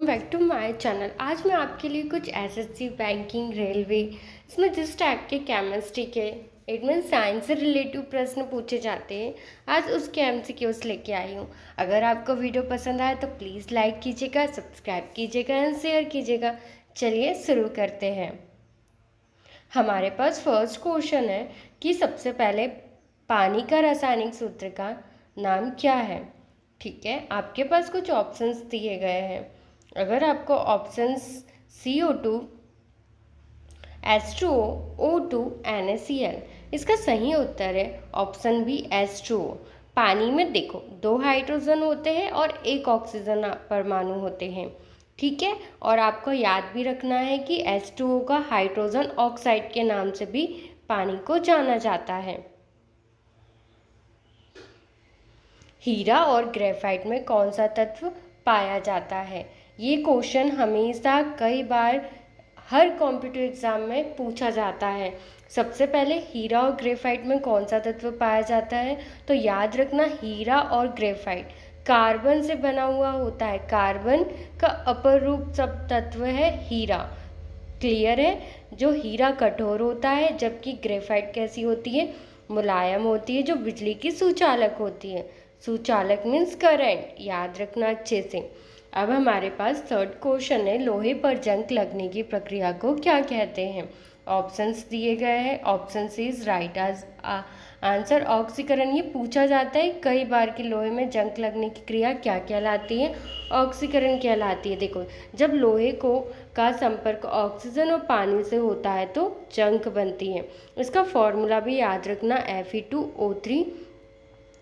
Back to my channel. आज मैं आपके लिए कुछ एसएससी, बैंकिंग, रेलवे, इसमें जिस टाइप के केमिस्ट्री के एडमिन साइंस से रिलेटिव प्रश्न पूछे जाते हैं, आज उसके एमसीक्यूज लेके आई हूँ। अगर आपको वीडियो पसंद आए तो प्लीज़ लाइक कीजिएगा, सब्सक्राइब कीजिएगा एंड शेयर कीजिएगा। चलिए शुरू करते हैं। हमारे पास फर्स्ट क्वेश्चन है कि सबसे पहले पानी का रासायनिक सूत्र का नाम क्या है। ठीक है, आपके पास कुछ ऑप्शंस दिए गए हैं। अगर आपको options CO2, H2O, O2, NaCl, इसका सही उत्तर है ऑप्शन बी H2O। पानी में देखो 2 हाइड्रोजन होते हैं और 1 ऑक्सीजन परमाणु होते हैं। ठीक है, और आपको याद भी रखना है कि H2O का हाइड्रोजन ऑक्साइड के नाम से भी पानी को जाना जाता है। हीरा और ग्रेफाइट में कौन सा तत्व पाया जाता है। ये क्वेश्चन हमेशा कई बार हर कॉम्पिटिटिव एग्जाम में पूछा जाता है। सबसे पहले हीरा और ग्रेफाइट में कौन सा तत्व पाया जाता है, तो याद रखना हीरा और ग्रेफाइट कार्बन से बना हुआ होता है। कार्बन का अपर रूप सब तत्व है हीरा। क्लियर है, जो हीरा कठोर होता है जबकि ग्रेफाइट कैसी होती है, मुलायम होती है, जो बिजली की सुचालक होती है। सुचालक मीन्स करंट, याद रखना अच्छे से। अब हमारे पास थर्ड क्वेश्चन है, लोहे पर जंग लगने की प्रक्रिया को क्या कहते हैं। ऑप्शंस दिए गए हैं। ऑप्शन सी इज राइट आज आंसर ऑक्सीकरण। ये पूछा जाता है कई बार कि लोहे में जंग लगने की क्रिया क्या कहलाती है, ऑक्सीकरण कहलाती है। देखो, जब लोहे को का संपर्क ऑक्सीजन और पानी से होता है तो जंग बनती है। इसका फॉर्मूला भी याद रखना Fe2O3।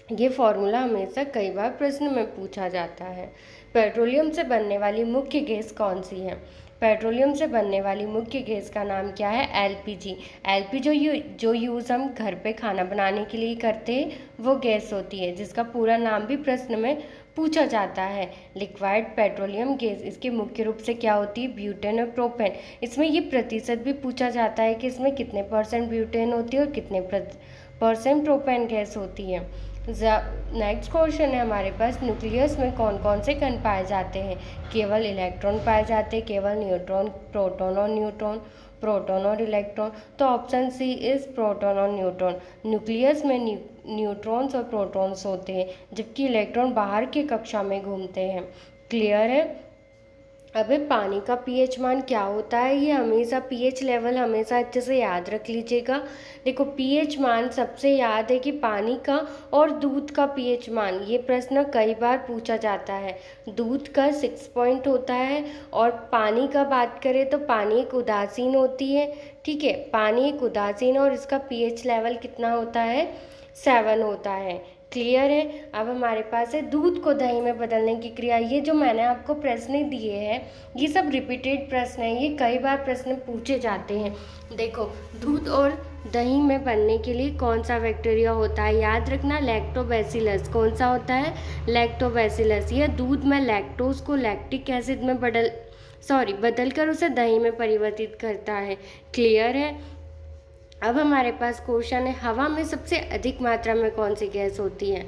ये फॉर्मूला हमेशा कई बार प्रश्न में पूछा जाता है। पेट्रोलियम से बनने वाली मुख्य गैस कौन सी है। पेट्रोलियम से बनने वाली मुख्य गैस का नाम क्या है, LPG। LPG जो यूज़ हम घर पे खाना बनाने के लिए करते हैं वो गैस होती है, जिसका पूरा नाम भी प्रश्न में पूछा जाता है, लिक्विड पेट्रोलियम गैस। इसके मुख्य रूप से क्या होती है, ब्यूटेन और प्रोपेन। इसमें ये प्रतिशत भी पूछा जाता है कि इसमें कितने % ब्यूटेन होती है और कितने % प्रोपेन गैस होती है। नेक्स्ट क्वेश्चन है हमारे पास, न्यूक्लियस में कौन कौन से कण पाए जाते हैं। केवल इलेक्ट्रॉन पाए जाते हैं, केवल न्यूट्रॉन, प्रोटॉन और न्यूट्रॉन, प्रोटॉन और इलेक्ट्रॉन। तो ऑप्शन सी इज प्रोटॉन और न्यूट्रॉन। न्यूक्लियस में न्यूट्रॉन्स और प्रोटॉन्स होते हैं जबकि इलेक्ट्रॉन बाहर की कक्षा में घूमते हैं। क्लियर है। अबे पानी का pH मान क्या होता है, ये हमेशा pH लेवल हमेशा अच्छे से याद रख लीजिएगा। देखो, pH मान सबसे याद है कि पानी का और दूध का pH मान, ये प्रश्न कई बार पूछा जाता है। दूध का 6 पॉइंट होता है और पानी का बात करें तो पानी एक उदासीन होती है। ठीक है, पानी एक उदासीन और इसका pH लेवल कितना होता है, 7 होता है। क्लियर है। अब हमारे पास है दूध को दही में बदलने की क्रिया। ये जो मैंने आपको प्रश्न दिए हैं ये सब रिपीटेड प्रश्न हैं, ये कई बार प्रश्न पूछे जाते हैं। देखो, दूध और दही में बनने के लिए कौन सा बैक्टीरिया होता है, याद रखना लैक्टोबैसिलस। कौन सा होता है, लैक्टोबैसिलस। यह दूध में लैक्टोज को लैक्टिक एसिड में बदलकर उसे दही में परिवर्तित करता है। क्लियर है। अब हमारे पास क्वेश्चन है, हवा में सबसे अधिक मात्रा में कौन सी गैस होती है।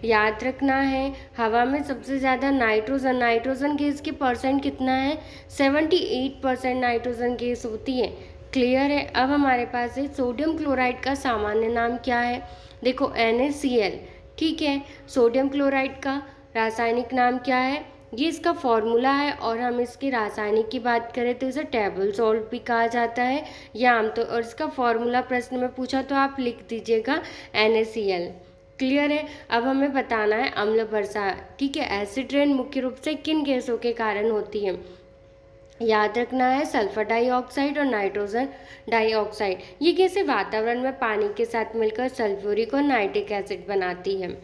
याद रखना है हवा में सबसे ज़्यादा नाइट्रोजन गैस की % कितना है, 78% नाइट्रोजन गैस होती है। क्लियर है। अब हमारे पास है सोडियम क्लोराइड का सामान्य नाम क्या है। देखो, NaCl। ठीक है, सोडियम क्लोराइड का रासायनिक नाम क्या है, ये इसका फॉर्मूला है। और हम इसकी रासायनिक की बात करें तो इसे टेबल सॉल्ट भी कहा जाता है या आमतौर, और इसका फॉर्मूला प्रश्न में पूछा तो आप लिख दीजिएगा NaCl। क्लियर है। अब हमें बताना है अम्ल वर्षा। ठीक है, एसिड रेन मुख्य रूप से किन गैसों के कारण होती है, याद रखना है सल्फर डाइऑक्साइड और नाइट्रोजन डाइऑक्साइड। ये गैसें वातावरण में पानी के साथ मिलकर सल्फ्यूरिक और नाइट्रिक एसिड बनाती है।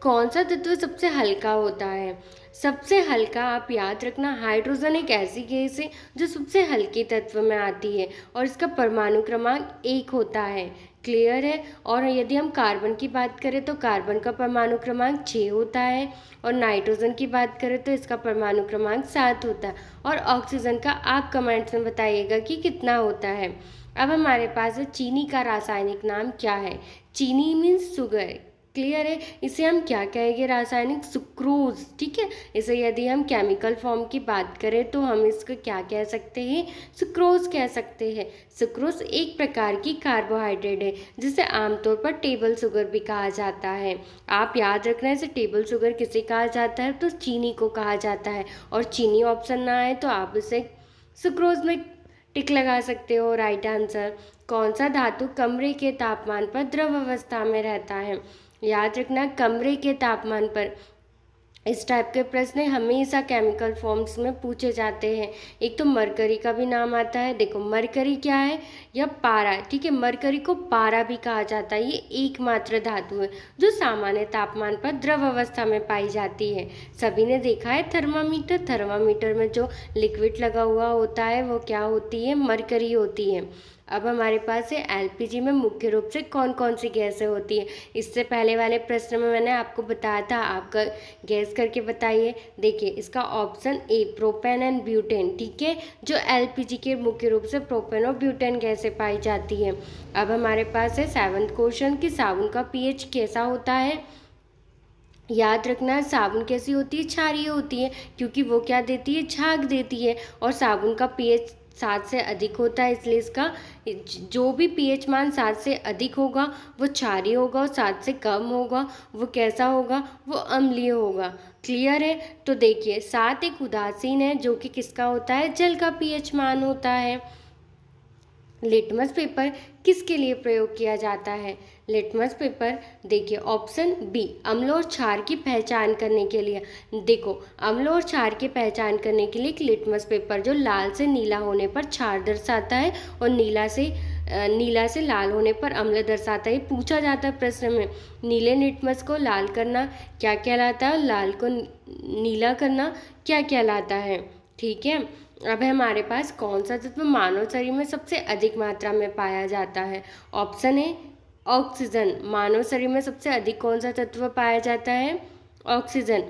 कौन सा तत्व सबसे हल्का होता है, सबसे हल्का आप याद रखना हाइड्रोजन एक ऐसी गैस है जो सबसे हल्के तत्व में आती है और इसका परमाणु क्रमांक 1 होता है। क्लियर है। और यदि हम कार्बन की बात करें तो कार्बन का परमाणु क्रमांक 6 होता है और नाइट्रोजन की बात करें तो इसका परमाणु क्रमांक 7 होता है। और ऑक्सीजन का आप कमेंट्स में बताइएगा कि कितना होता है। अब हमारे पास चीनी का रासायनिक नाम क्या है। चीनी मीन्स शुगर। क्लियर है। इसे हम क्या कहेंगे, रासायनिक सुक्रोज। ठीक है, इसे यदि हम केमिकल फॉर्म की बात करें तो हम इसको क्या कह सकते हैं, सुक्रोज कह सकते हैं। सुक्रोज एक प्रकार की कार्बोहाइड्रेट है जिसे आमतौर पर टेबल शुगर भी कहा जाता है। आप याद रखना, इसे टेबल शुगर किसे कहा जाता है, तो चीनी को कहा जाता है। और चीनी ऑप्शन ना आए तो आप इसे सुक्रोज में टिक लगा सकते हो। Right answer. कौन सा धातु कमरे के तापमान पर द्रव अवस्था में रहता है, याद रखना कमरे के तापमान पर। इस टाइप के प्रश्न हमेशा केमिकल फॉर्म्स में पूछे जाते हैं। एक तो मरकरी का भी नाम आता है। देखो मरकरी क्या है, यह पारा है। ठीक है, मरकरी को पारा भी कहा जाता है। ये एकमात्र धातु है जो सामान्य तापमान पर द्रव अवस्था में पाई जाती है। सभी ने देखा है थर्मामीटर, थर्मामीटर में जो लिक्विड लगा हुआ होता है वो क्या होती है, मरकरी होती है। अब हमारे पास है एलपीजी में मुख्य रूप से कौन कौन सी गैसें होती है। इससे पहले वाले प्रश्न में मैंने आपको बताया था, आपका गैस करके बताइए। देखिए इसका option A propane and butane. ठीक है, जो एलपीजी के मुख्य रूप से प्रोपेन और ब्यूटेन गैसें पाई जाती है। अब हमारे पास है 7th क्वेश्चन कि साबुन का पीएच कैसा होता है। याद रखना साबुन कैसी होती है, क्षारीय होती है, क्योंकि वो क्या देती है, झाग देती है। और साबुन का पीएच 7 से अधिक होता है, इसलिए इसका जो भी पीएच मान 7 से अधिक होगा वो क्षारीय होगा, और 7 से कम होगा वो कैसा होगा, वो अम्लीय होगा। क्लियर है। तो देखिए 7 एक उदासीन है जो कि किसका होता है, जल का पीएच मान होता है। लिटमस पेपर किसके लिए प्रयोग किया जाता है। लिटमस पेपर देखिए ऑप्शन बी अम्ल और क्षार की पहचान करने के लिए। देखो अम्ल और क्षार की पहचान करने के लिए एक लिटमस पेपर जो लाल से नीला होने पर क्षार दर्शाता है और नीला से लाल होने पर अम्ल दर्शाता है। पूछा जाता है प्रश्न में, नीले लिटमस को लाल करना क्या कहलाता है, लाल को नीला करना क्या कहलाता है। ठीक है। अब हमारे पास कौन सा तत्व मानव शरीर में सबसे अधिक मात्रा में पाया जाता है। ऑप्शन है ऑक्सीजन। मानव शरीर में सबसे अधिक कौन सा तत्व पाया जाता है, ऑक्सीजन।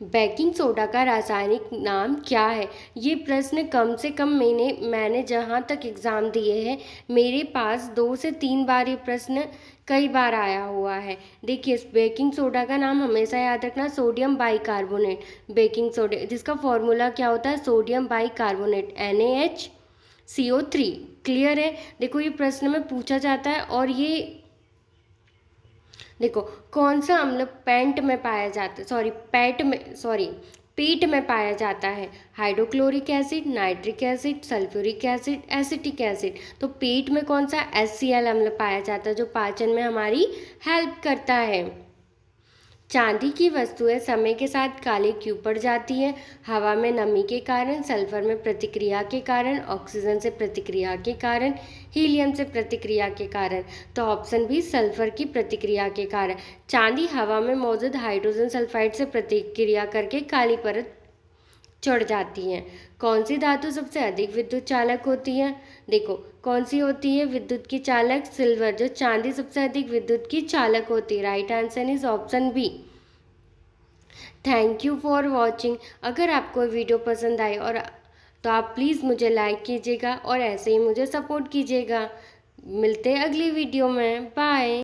बेकिंग सोडा का रासायनिक नाम क्या है। ये प्रश्न कम से कम मैंने जहाँ तक एग्ज़ाम दिए हैं मेरे पास 2 से 3 बार ये प्रश्न कई बार आया हुआ है। देखिए बेकिंग सोडा का नाम हमेशा याद रखना, सोडियम बाइकार्बोनेट। बेकिंग सोडा जिसका फॉर्मूला क्या होता है, सोडियम बाइकार्बोनेट NaHCO3। क्लियर है। देखो ये प्रश्न में पूछा जाता है। और ये देखो कौन सा अम्ल पेट में पाया जाता है, hydrochloric acid, nitric acid, sulphuric acid, acetic acid. तो पेट में कौन सा HCl अम्ल पाया जाता है जो पाचन में हमारी हेल्प करता है। चांदी की वस्तुएं समय के साथ काली क्यों पड़ जाती हैं। हवा में नमी के कारण, सल्फर में प्रतिक्रिया के कारण, ऑक्सीजन से प्रतिक्रिया के कारण, हीलियम से प्रतिक्रिया के कारण। तो ऑप्शन बी सल्फर की प्रतिक्रिया के कारण। चांदी हवा में मौजूद हाइड्रोजन सल्फाइड से प्रतिक्रिया करके काली परत चढ़ जाती हैं। कौन सी धातु सबसे अधिक विद्युत चालक होती है। देखो कौन सी होती है विद्युत की चालक, सिल्वर। जो चांदी सबसे अधिक विद्युत की चालक होती है। Right answer is option B. Thank you for watching. अगर आपको वीडियो पसंद आई तो आप प्लीज़ मुझे लाइक कीजिएगा और ऐसे ही मुझे सपोर्ट कीजिएगा। मिलते हैं अगली वीडियो में। बाय।